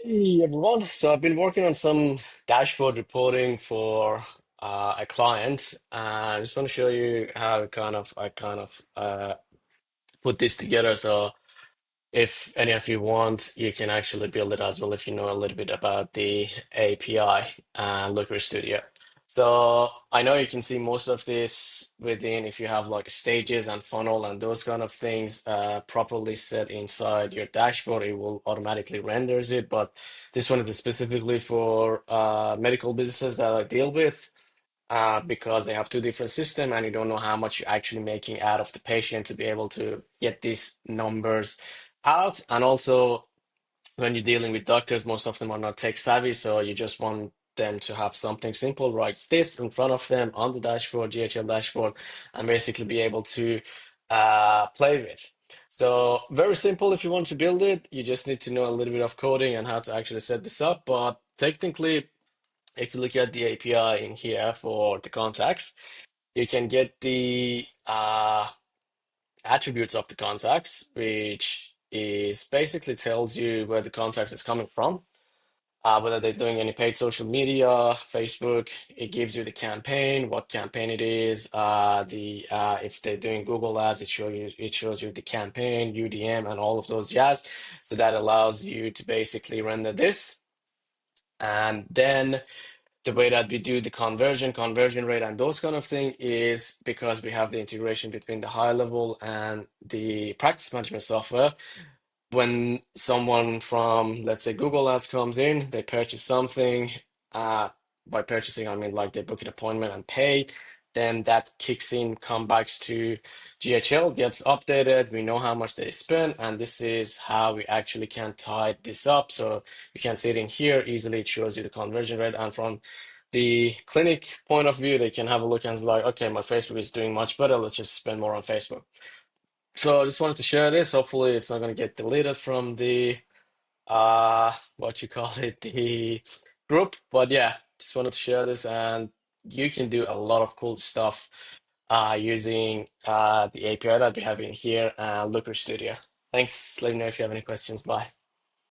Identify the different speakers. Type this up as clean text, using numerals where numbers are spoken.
Speaker 1: Hey everyone. So I've been working on some dashboard reporting for a client. I just want to show you how I put this together. So if any of you want, you can actually build it as well if you know a little bit about the API and Looker Studio. So I know you can see most of this within if you have like stages and funnel and those kind of things properly set inside your dashboard, it will automatically renders it. But this one is specifically for medical businesses that I deal with because they have two different systems and you don't know how much you're actually making out of the patient to be able to get these numbers out. And also, when you're dealing with doctors, most of them are not tech savvy, so you just want them to have something simple like this in front of them on the dashboard, GHL dashboard, and basically be able to play with. So very simple if you want to build it. You just need to know a little bit of coding and how to actually set this up. But technically, if you look at the API in here for the contacts, you can get the attributes of the contacts, which is basically tells you where the contacts is coming from, whether they're doing any paid social media, Facebook. It gives you the campaign, what campaign it is, the if they're doing Google Ads, it shows you the campaign, UDM, and all of those jazz. So that allows you to basically render this, and then the way that we do the conversion rate, and those kind of thing is because we have the integration between the high level and the practice management software. When someone from, let's say, Google Ads comes in, they purchase something. Uh, by purchasing, I mean like they book an appointment and pay. Then that kicks in, comes back to GHL, gets updated. We know how much they spent, and this is how we actually can tie this up. So you can see it in here easily. It shows you the conversion rate, and from the clinic point of view, they can have a look and like, okay, my Facebook is doing much better. Let's just spend more on Facebook. So I just wanted to share this. Hopefully, it's not going to get deleted from the what you call it, the group. But yeah, just wanted to share this, and you can do a lot of cool stuff using the API that we have in here, Looker Studio. Thanks. Let me know if you have any questions. Bye.